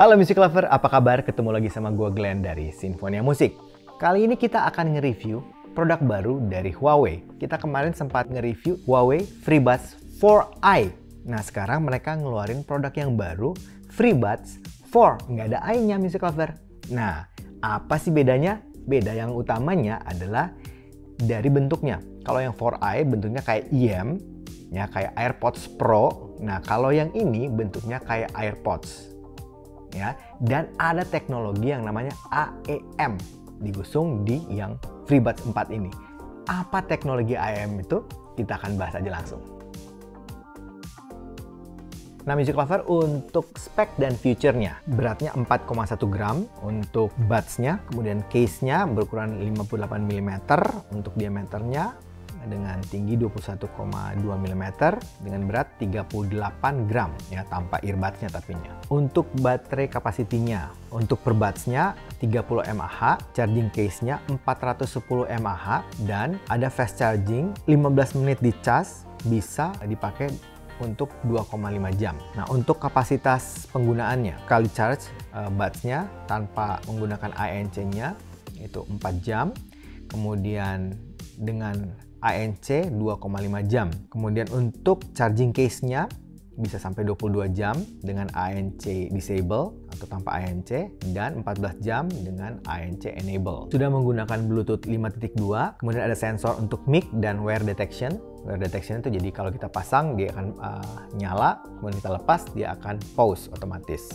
Halo Music Lover, apa kabar? Ketemu lagi sama gue Glenn dari Sinfonia Musik. Kali ini kita akan nge-review produk baru dari Huawei. Kita kemarin sempat nge-review Huawei FreeBuds 4i. Nah sekarang mereka ngeluarin produk yang baru, FreeBuds 4. Nggak ada i-nya Music Lover. Nah, apa sih bedanya? Beda yang utamanya adalah dari bentuknya. Kalau yang 4i bentuknya kayak IM, ya kayak AirPods Pro. Nah kalau yang ini bentuknya kayak AirPods. Ya, dan ada teknologi yang namanya AEM digusung di yang FreeBuds 4 ini. Apa teknologi AEM itu? Kita akan bahas aja langsung. Nah, Music Lover, untuk spek dan feature-nya, beratnya 4,1 gram untuk buds-nya, kemudian case-nya berukuran 58 mm untuk diameternya, dengan tinggi 21,2 mm dengan berat 38 gram ya, tanpa earbuds-nya tapinya. Untuk baterai kapasitinya, untuk per buds-nya 30 mAh, charging case-nya 410 mAh, dan ada fast charging 15 menit di cas, bisa dipakai untuk 2,5 jam. Nah, untuk kapasitas penggunaannya, kali charge buds-nya tanpa menggunakan ANC-nya itu 4 jam, kemudian dengan ANC 2,5 jam. Kemudian untuk charging case-nya bisa sampai 22 jam dengan ANC disable atau tanpa ANC, dan 14 jam dengan ANC enable. Sudah menggunakan Bluetooth 5.2, kemudian ada sensor untuk mic dan wear detection. Wear detection itu jadi kalau kita pasang dia akan nyala, kemudian kita lepas dia akan pause otomatis.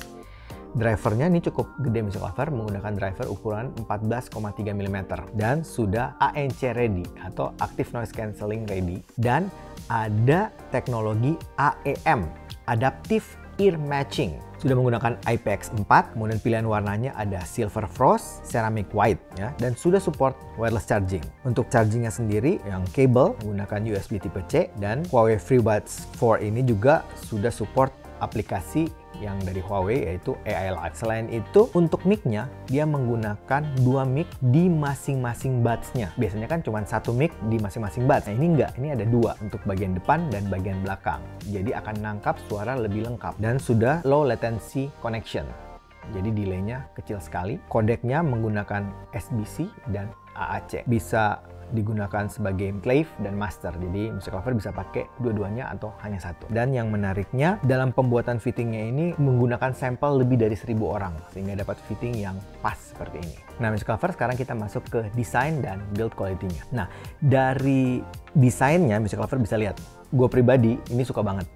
Drivernya ini cukup gede Music Lover, menggunakan driver ukuran 14,3 mm dan sudah ANC ready atau Active Noise Cancelling ready, dan ada teknologi AEM, Adaptive Ear Matching. Sudah menggunakan IPX4, kemudian pilihan warnanya ada Silver Frost, Ceramic White ya, dan sudah support wireless charging. Untuk chargingnya sendiri yang kabel menggunakan USB tipe C, dan Huawei FreeBuds 4 ini juga sudah support aplikasi yang dari Huawei yaitu AI Live. Selain itu, untuk mic-nya dia menggunakan 2 mic di masing-masing buds-nya. Biasanya kan cuma 1 mic di masing-masing buds. Nah ini enggak, ini ada 2 untuk bagian depan dan bagian belakang. Jadi akan nangkap suara lebih lengkap dan sudah low latency connection. Jadi delay-nya kecil sekali. Kodeknya menggunakan SBC dan AAC. Bisa digunakan sebagai clave dan master, jadi Music Lover bisa pakai dua-duanya atau hanya satu. Dan yang menariknya, dalam pembuatan fittingnya ini menggunakan sampel lebih dari 1000 orang sehingga dapat fitting yang pas seperti ini. Nah Music Lover, sekarang kita masuk ke desain dan build quality-nya. Nah dari desainnya Music Lover bisa lihat, gue pribadi ini suka banget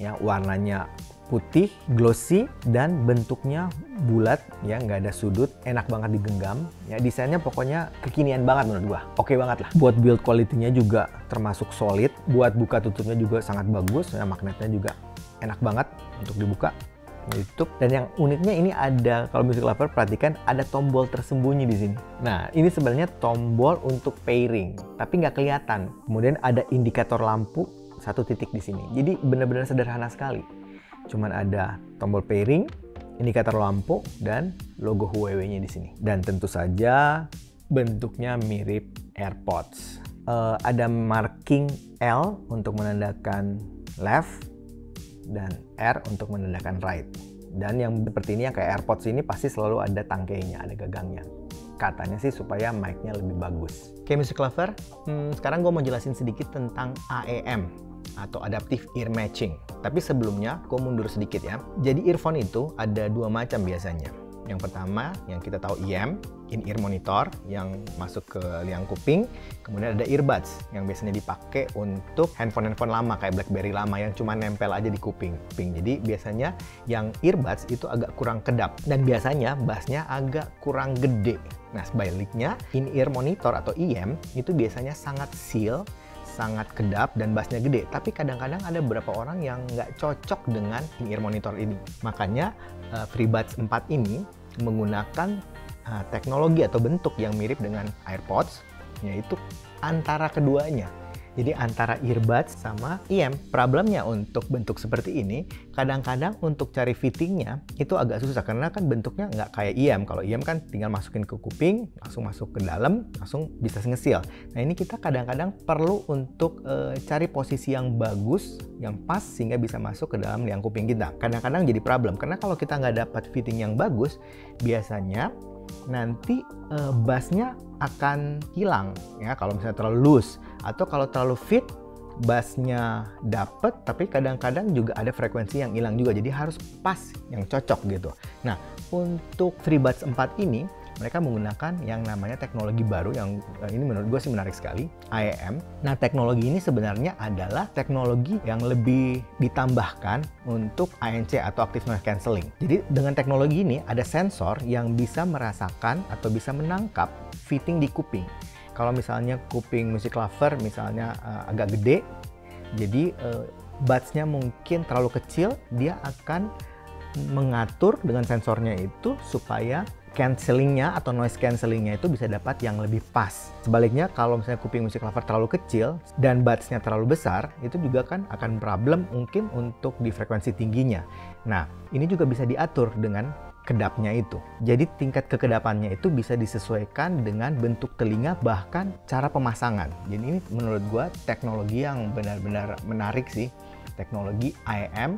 ya, warnanya putih, glossy, dan bentuknya bulat ya, nggak ada sudut, enak banget digenggam ya. Desainnya pokoknya kekinian banget menurut gua, oke banget lah. Buat build quality-nya juga termasuk solid, buat buka tutupnya juga sangat bagus ya, magnetnya juga enak banget untuk dibuka, ditutup. Dan yang uniknya ini ada, kalau Music Lover perhatikan, ada tombol tersembunyi di sini. Nah ini sebenarnya tombol untuk pairing tapi nggak kelihatan. Kemudian ada indikator lampu 1 titik di sini, jadi benar-benar sederhana sekali. Cuman ada tombol pairing, indikator lampu, dan logo Huawei-nya di sini. Dan tentu saja bentuknya mirip AirPods. Ada marking L untuk menandakan left dan R untuk menandakan right. Dan yang seperti ini yang kayak AirPods ini pasti selalu ada tangkainya, ada gagangnya. Katanya sih supaya mic-nya lebih bagus. Oke Music Lover, sekarang gue mau jelasin sedikit tentang AEM atau Adaptive Ear Matching. Tapi sebelumnya, gue mundur sedikit ya. Jadi earphone itu ada 2 macam biasanya. Yang pertama, yang kita tahu IM, in-ear monitor, yang masuk ke liang kuping. Kemudian ada earbuds, yang biasanya dipakai untuk handphone-handphone lama, kayak BlackBerry lama, yang cuma nempel aja di kuping. Jadi biasanya yang earbuds itu agak kurang kedap. Dan biasanya bassnya agak kurang gede. Nah sebaliknya, in-ear monitor atau IM, itu biasanya sangat seal, sangat kedap dan bassnya gede, tapi kadang-kadang ada beberapa orang yang nggak cocok dengan in-ear monitor ini. Makanya FreeBuds 4 ini menggunakan teknologi atau bentuk yang mirip dengan AirPods, yaitu antara keduanya. Jadi antara earbuds sama IM. Problemnya untuk bentuk seperti ini, kadang-kadang untuk cari fittingnya itu agak susah karena kan bentuknya nggak kayak IM. Kalau IM kan tinggal masukin ke kuping, langsung masuk ke dalam, langsung bisa ngesil. Nah ini kita kadang-kadang perlu untuk cari posisi yang bagus, yang pas sehingga bisa masuk ke dalam liang kuping kita. Kadang-kadang jadi problem karena kalau kita nggak dapat fitting yang bagus, biasanya nanti bassnya akan hilang ya kalau misalnya terlalu loose, atau kalau terlalu fit bassnya dapet tapi kadang-kadang juga ada frekuensi yang hilang juga, jadi harus pas yang cocok gitu. Nah untuk FreeBuds 4 ini mereka menggunakan yang namanya teknologi baru yang ini menurut gue sih menarik sekali, IAM. Nah teknologi ini sebenarnya adalah teknologi yang lebih ditambahkan untuk ANC atau Active Noise Cancelling. Jadi dengan teknologi ini ada sensor yang bisa merasakan atau bisa menangkap fitting di kuping. Kalau misalnya kuping Music Lover misalnya agak gede, jadi buds-nya mungkin terlalu kecil, dia akan mengatur dengan sensornya itu supaya cancellingnya atau noise cancellingnya itu bisa dapat yang lebih pas. Sebaliknya kalau misalnya kuping Music Lover terlalu kecil dan buds-nya terlalu besar, itu juga kan akan problem mungkin untuk di frekuensi tingginya. Nah ini juga bisa diatur dengan kedapnya itu. Jadi tingkat kekedapannya itu bisa disesuaikan dengan bentuk telinga bahkan cara pemasangan. Jadi ini menurut gua teknologi yang benar-benar menarik sih. Teknologi IAM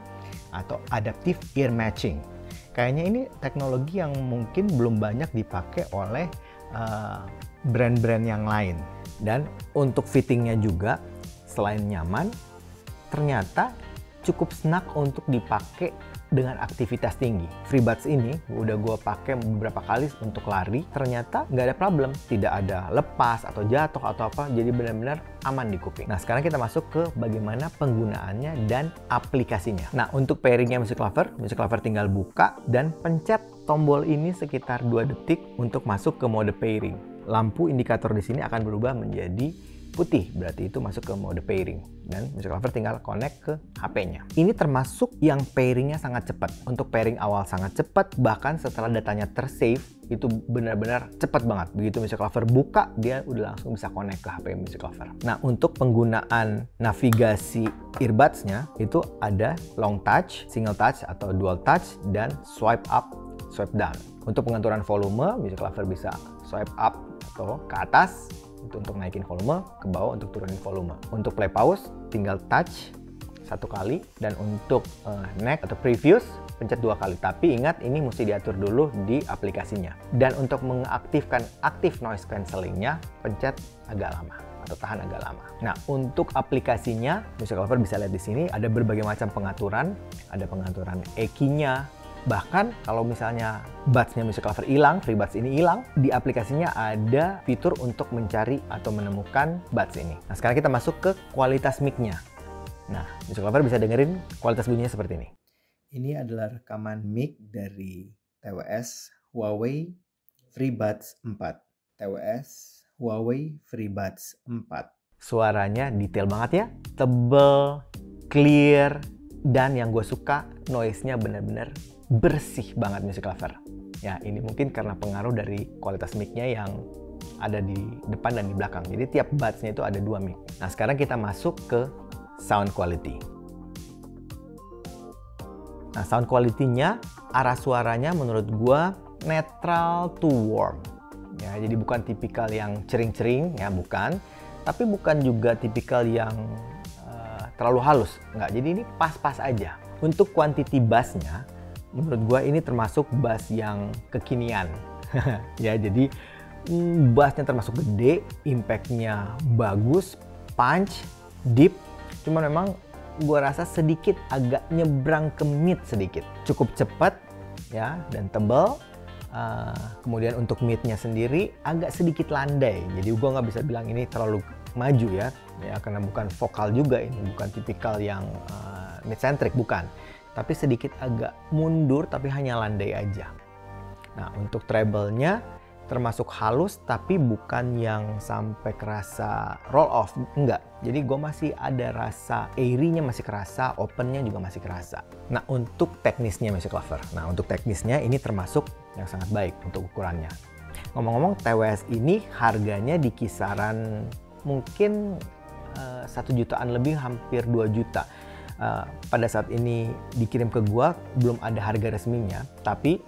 atau Adaptive Ear Matching. Kayaknya ini teknologi yang mungkin belum banyak dipakai oleh brand-brand yang lain. Dan untuk fittingnya juga selain nyaman, ternyata cukup snug untuk dipakai dengan aktivitas tinggi. FreeBuds ini udah gue pakai beberapa kali untuk lari, ternyata nggak ada problem, tidak ada lepas atau jatuh atau apa, jadi benar-benar aman di kuping. Nah sekarang kita masuk ke bagaimana penggunaannya dan aplikasinya. Nah untuk pairingnya Music Lover tinggal buka dan pencet tombol ini sekitar 2 detik untuk masuk ke mode pairing. Lampu indikator di sini akan berubah menjadi putih, berarti itu masuk ke mode pairing dan Music Lover tinggal connect ke HP-nya. Ini termasuk yang pairingnya sangat cepat. Untuk pairing awal sangat cepat, bahkan setelah datanya tersave itu benar-benar cepat banget. Begitu Music Lover buka, dia udah langsung bisa connect ke HP Music Lover. Nah untuk penggunaan navigasi earbuds-nya itu ada long touch, single touch atau dual touch, dan swipe up, swipe down. Untuk pengaturan volume, Music Lover bisa swipe up atau ke atas itu untuk naikin volume, ke bawah untuk turunin volume. Untuk play pause tinggal touch 1 kali, dan untuk next atau previous pencet 2 kali. Tapi ingat ini mesti diatur dulu di aplikasinya. Dan untuk mengaktifkan active noise cancellingnya pencet agak lama atau tahan agak lama. Nah untuk aplikasinya Music Lover bisa lihat di sini ada berbagai macam pengaturan, ada pengaturan EQ-nya. Bahkan kalau misalnya buds-nya Music Lover hilang, FreeBuds ini hilang, di aplikasinya ada fitur untuk mencari atau menemukan buds ini. Nah sekarang kita masuk ke kualitas mic-nya. Nah Music Lover bisa dengerin kualitas bunyinya seperti ini. Ini adalah rekaman mic dari TWS Huawei FreeBuds 4. TWS Huawei FreeBuds 4. Suaranya detail banget ya, tebel, clear, dan yang gue suka noise-nya benar-benar bersih banget Music Lover. Ya ini mungkin karena pengaruh dari kualitas mic-nya yang ada di depan dan di belakang. Jadi tiap buds-nya itu ada 2 mic. Nah sekarang kita masuk ke sound quality. Nah sound quality-nya, arah suaranya menurut gua netral to warm. Ya jadi bukan tipikal yang cering-cering, ya bukan. Tapi bukan juga tipikal yang terlalu halus, enggak. Jadi ini pas-pas aja. Untuk quantity bass-nya, menurut gua ini termasuk bass yang kekinian. Ya jadi bassnya termasuk gede, impact-nya bagus, punch, deep. Cuma memang gua rasa sedikit agak nyebrang ke mid sedikit. Cukup cepat ya dan tebal. Kemudian untuk mid-nya sendiri agak sedikit landai. Jadi gua nggak bisa bilang ini terlalu maju ya karena bukan vokal juga, ini bukan tipikal yang mid-centric, bukan. Tapi sedikit agak mundur, tapi hanya landai aja. Nah, untuk treble-nya termasuk halus, tapi bukan yang sampai kerasa roll off, enggak. Jadi gue masih ada rasa airy-nya masih kerasa, open-nya juga masih kerasa. Nah, untuk teknisnya Music Lover. Nah, untuk teknisnya ini termasuk yang sangat baik untuk ukurannya. Ngomong-ngomong, TWS ini harganya di kisaran mungkin 1 jutaan lebih, hampir 2 juta. Pada saat ini dikirim ke gua belum ada harga resminya, tapi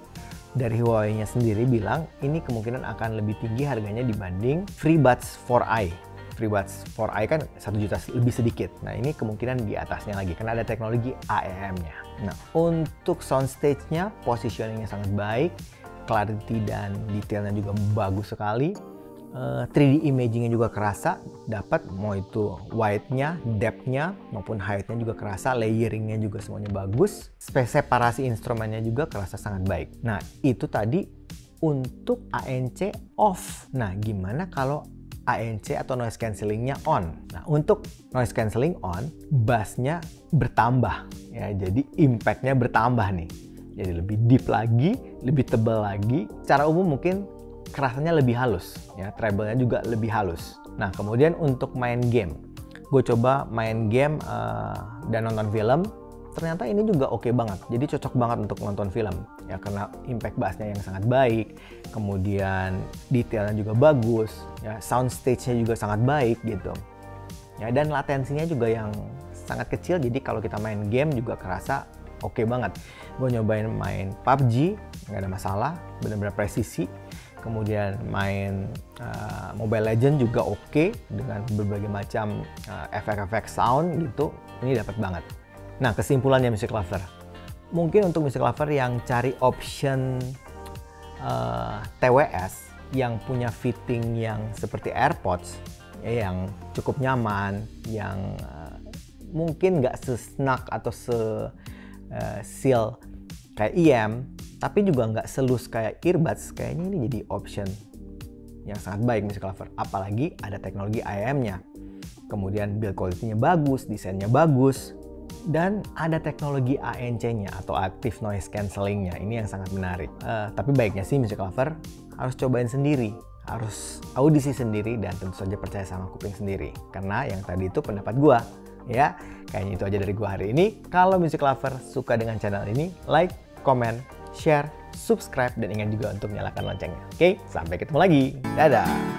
dari Huawei-nya sendiri bilang ini kemungkinan akan lebih tinggi harganya dibanding FreeBuds 4i. FreeBuds 4i kan 1 juta lebih sedikit. Nah, ini kemungkinan di atasnya lagi karena ada teknologi AEM-nya. Nah, untuk soundstage-nya, positioning-nya sangat baik, clarity dan detailnya juga bagus sekali. 3D imaging-nya juga kerasa, dapat mau itu wide-nya, depth-nya maupun height-nya juga kerasa, layering-nya juga semuanya bagus. Separasi instrumennya juga kerasa sangat baik. Nah, itu tadi untuk ANC off. Nah, gimana kalau ANC atau noise cancelling-nya on? Nah, untuk noise cancelling on, bass-nya bertambah ya, jadi impact-nya bertambah nih. Jadi lebih deep lagi, lebih tebal lagi. Secara umum mungkin kerasanya lebih halus ya, treble-nya juga lebih halus. Nah, kemudian untuk main game, gue coba main game dan nonton film, ternyata ini juga oke banget. Jadi cocok banget untuk nonton film ya, karena impact bass-nya yang sangat baik, kemudian detailnya juga bagus ya, sound stage-nya juga sangat baik gitu ya, dan latensinya juga yang sangat kecil. Jadi kalau kita main game juga kerasa oke banget. Gue nyobain main PUBG, nggak ada masalah, benar-benar presisi. Kemudian main Mobile Legends juga oke, dengan berbagai macam efek-efek sound gitu, ini dapat banget. Nah, kesimpulannya Music Lover, mungkin untuk Music Lover yang cari option TWS yang punya fitting yang seperti AirPods ya, yang cukup nyaman, yang mungkin nggak se-snug atau se-seal kayak IM, tapi juga nggak selus kayak earbuds, kayaknya ini jadi option yang sangat baik Music Lover. Apalagi ada teknologi AEM-nya, kemudian build quality-nya bagus, desainnya bagus, dan ada teknologi ANC-nya atau Active Noise Cancelling-nya. Ini yang sangat menarik. Tapi baiknya sih Music Lover harus cobain sendiri, harus audisi sendiri, dan tentu saja percaya sama kuping sendiri. Karena yang tadi itu pendapat gua. Ya, kayaknya itu aja dari gua hari ini. Kalau Music Lover suka dengan channel ini, like, komen, share, subscribe, dan ingat juga untuk nyalakan loncengnya. Oke, sampai ketemu lagi. Dadah!